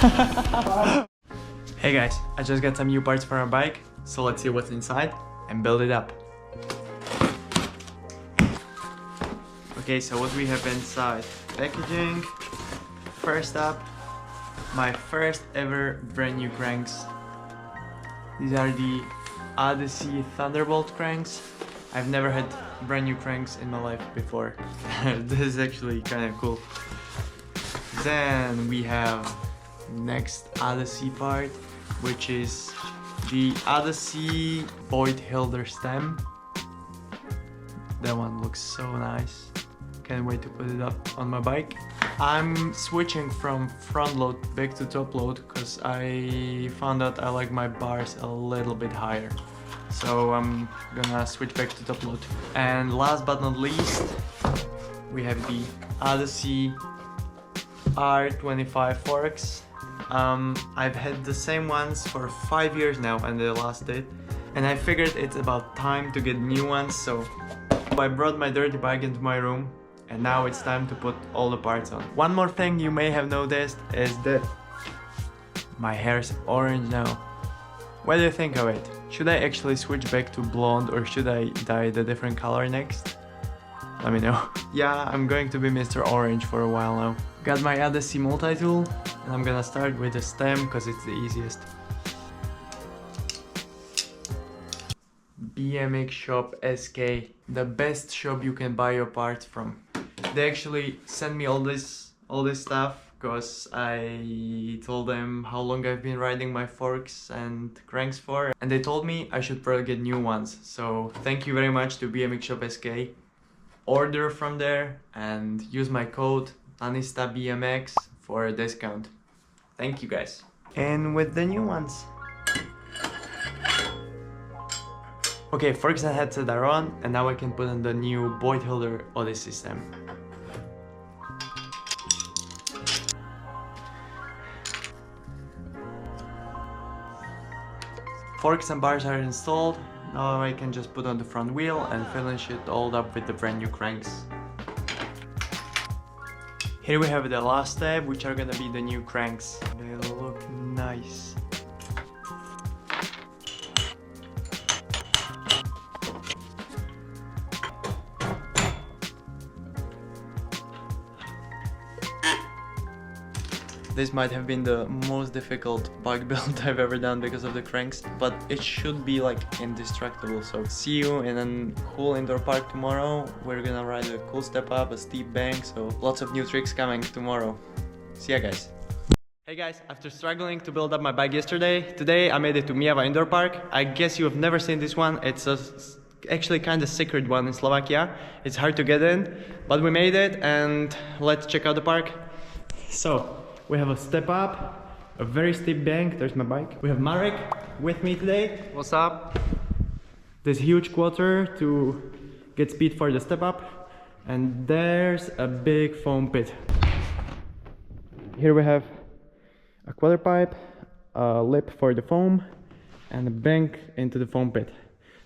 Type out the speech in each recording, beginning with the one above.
Hey guys, I just got some new parts for our bike, so let's see what's inside and build it up. Okay, so what we have inside. Packaging. First up, my first ever brand new cranks. These are the Odyssey Thunderbolt cranks. I've never had brand new cranks in my life before. This is actually kind of cool. Then we have next Odyssey part, which is the Odyssey Void Hilder stem. That one looks so nice. Can't wait to put it up on my bike. I'm switching from front load back to top load because I found out I like my bars a little bit higher. So I'm gonna switch back to top load. And last but not least, we have the Odyssey R25 forks. I've had the same ones for 5 years now and they lasted. And I figured it's about time to get new ones, so I brought my dirty bike into my room and now it's time to put all the parts on. One more thing you may have noticed is that my hair is orange now. What do you think of it? Should I actually switch back to blonde or should I dye the different color next? Let me know. Yeah, I'm going to be Mr. Orange for a while now. Got my Odyssey multi-tool and I'm gonna start with the stem because it's the easiest. BMXSHOP.sk, the best shop you can buy your parts from. They actually sent me all this stuff because I told them how long I've been riding my forks and cranks for, and they told me I should probably get new ones. So thank you very much to BMXSHOP.sk. Order from there and use my code TANISTABMX for a discount. Thank you guys. And with the new ones. Okay, forks and headset are on, and now I can put on the new Void Hilder Odyssey stem. Forks and bars are installed. Now I can just put on the front wheel and finish it all up with the brand new cranks. Here we have the last step, which are gonna be the new cranks. They look nice. This might have been the most difficult bike build I've ever done because of the cranks, but it should be like indestructible. So see you in a cool indoor park tomorrow. We're gonna ride a cool step up, a steep bank, so lots of new tricks coming tomorrow. See ya guys. Hey guys, after struggling to build up my bike yesterday, today I made it to Myjava indoor park. I guess you have never seen this one. It's actually kind of secret one in Slovakia. It's hard to get in, but we made it and let's check out the park. So we have a step up, a very steep bank. There's my bike. We have Marek with me today. What's up? This huge quarter to get speed for the step up. And there's a big foam pit. Here we have a quarter pipe, a lip for the foam, and a bank into the foam pit.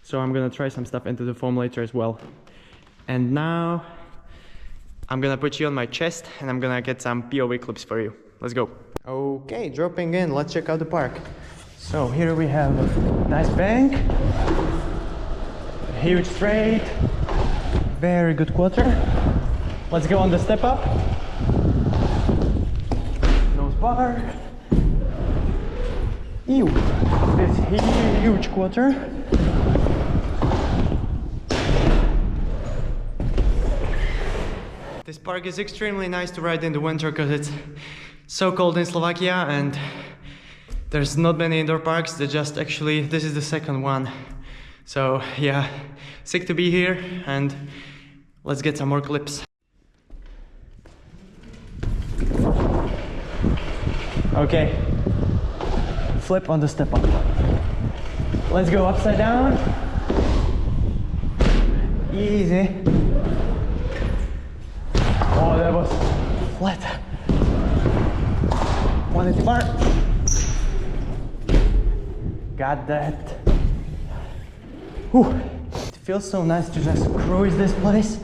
So I'm gonna try some stuff into the foam later as well. And now I'm gonna put you on my chest and I'm gonna get some POV clips for you. Let's go. Okay, dropping in, let's check out the park. So here we have a nice bank, a huge straight, very good quarter. Let's go on the step up. Nose bar. Ew, this huge quarter. This park is extremely nice to ride in the winter because it's so cold in Slovakia and there's not many indoor parks. They just actually, this is the second one. So yeah, sick to be here and let's get some more clips. Okay, flip on the step up. Let's go upside down. Easy. Oh, that was flat. 180 bar. Got that. Whew. It feels so nice to just cruise this place.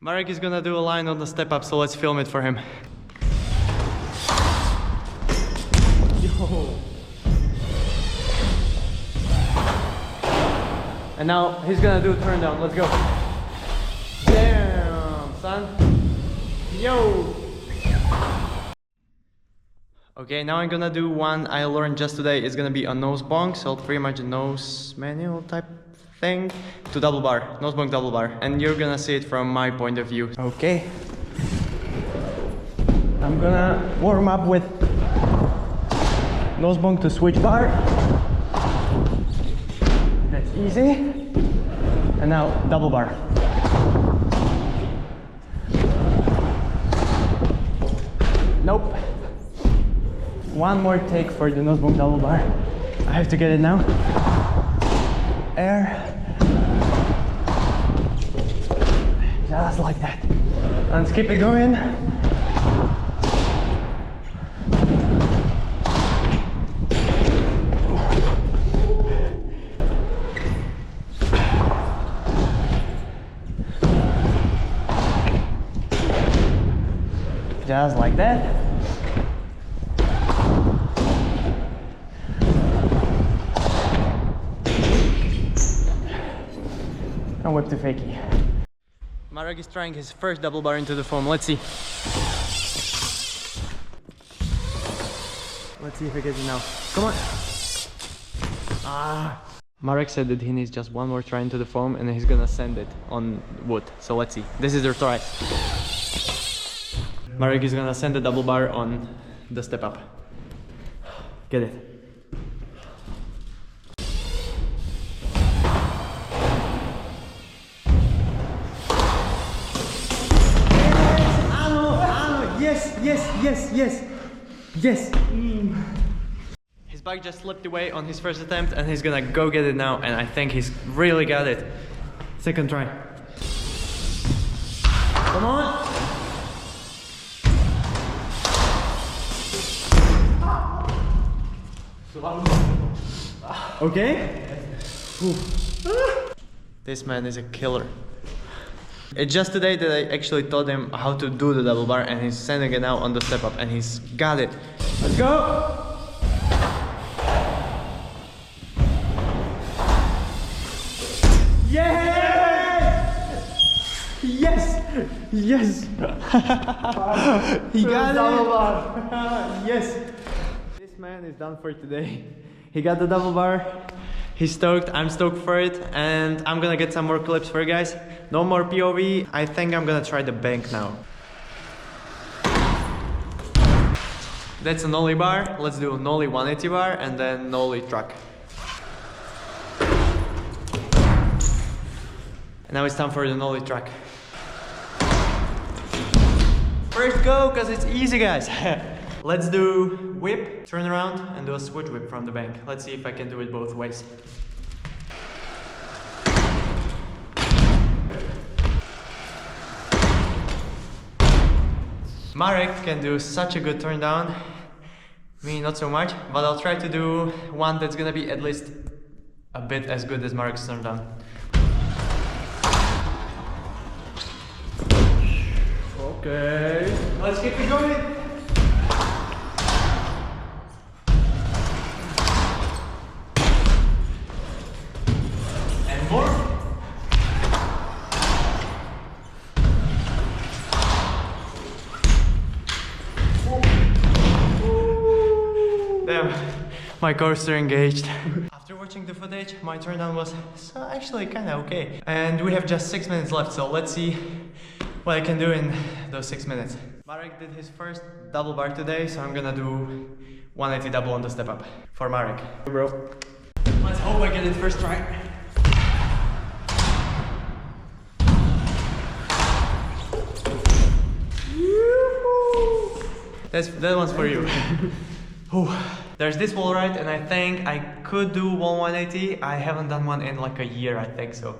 Marek is gonna do a line on the step up, so let's film it for him. Yo. And now he's gonna do a turn down. Let's go. Damn, son. Yo. Okay, now I'm gonna do one I learned just today. It's gonna be a nose bonk, so pretty much a nose manual type thing to double bar, nose bonk double bar, and you're gonna see it from my point of view. Okay, I'm gonna warm up with nose bonk to switch bar. That's easy. And now double bar. Nope. One more take for the nose bonk double bar. I have to get it now. Air. Just like that. Let's keep it going. Just like that. And whip to fakie. Marek is trying his first double bar into the foam. Let's see. Let's see if he gets it now. Come on. Ah. Marek said that he needs just one more try into the foam and he's gonna send it on wood. So let's see. This is their try. Marek is gonna send the double bar on the step up. Get it. Yes. His bike just slipped away on his first attempt and he's gonna go get it now, and I think he's really got it. Second try. Come on. Okay. This man is a killer. It's just today that I actually taught him how to do the double bar, and he's sending it now on the step up and he's got it. Let's go! Yes! Yes! Yes! He got it! Double bar. Yes! This man is done for today. He got the double bar. He's stoked, I'm stoked for it, and I'm gonna get some more clips for you guys. No more POV. I think I'm gonna try the bank now. That's a nollie bar. Let's do a nollie 180 bar and then nollie truck. And now it's time for the nollie truck. First go, cause it's easy, guys. Let's do whip, turn around, and do a switch whip from the bank. Let's see if I can do it both ways. Marek can do such a good turn down. Me, not so much, but I'll try to do one that's gonna be at least a bit as good as Marek's turn down. Okay, let's keep it going. Damn, my coaster engaged. After watching the footage, my turn down was actually kinda okay. And we have just 6 minutes left, so let's see what I can do in those 6 minutes. Marek did his first double bar today, so I'm gonna do 180 double on the step up for Marek. Bro, let's hope I get it first try. That one's for you. There's this wall ride, and I think I could do wall 180. I haven't done one in like a year, I think, so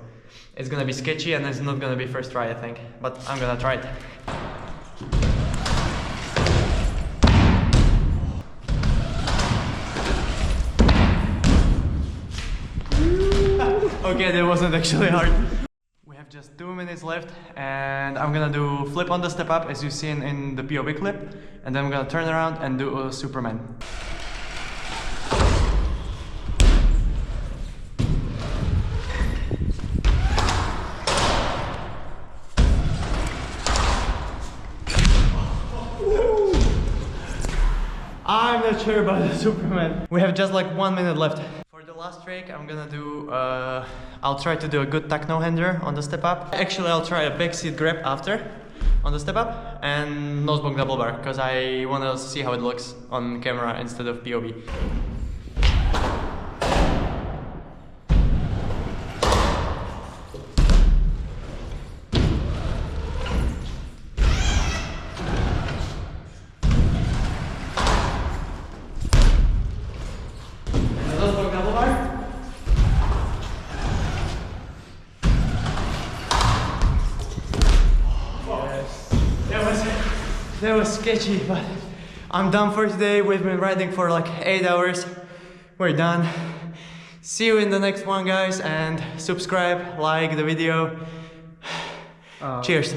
it's gonna be sketchy and it's not gonna be first try, I think, but I'm gonna try it. Okay, that wasn't actually hard. We have have just 2 minutes left and I'm gonna do flip on the step up as you've seen in the POV clip, and then I'm gonna turn around and do a Superman. I'm not sure about the Superman. We have just like 1 minute left. For the last trick, I'm gonna do, I'll try to do a good techno hander on the step up. Actually, I'll try a backseat grab after on the step up and noseblock double bar, because I wanna see how it looks on camera instead of POV. That was sketchy, but I'm done for today. We've been riding for like 8 hours. We're done. See you in the next one, guys, and subscribe, like the video. Cheers.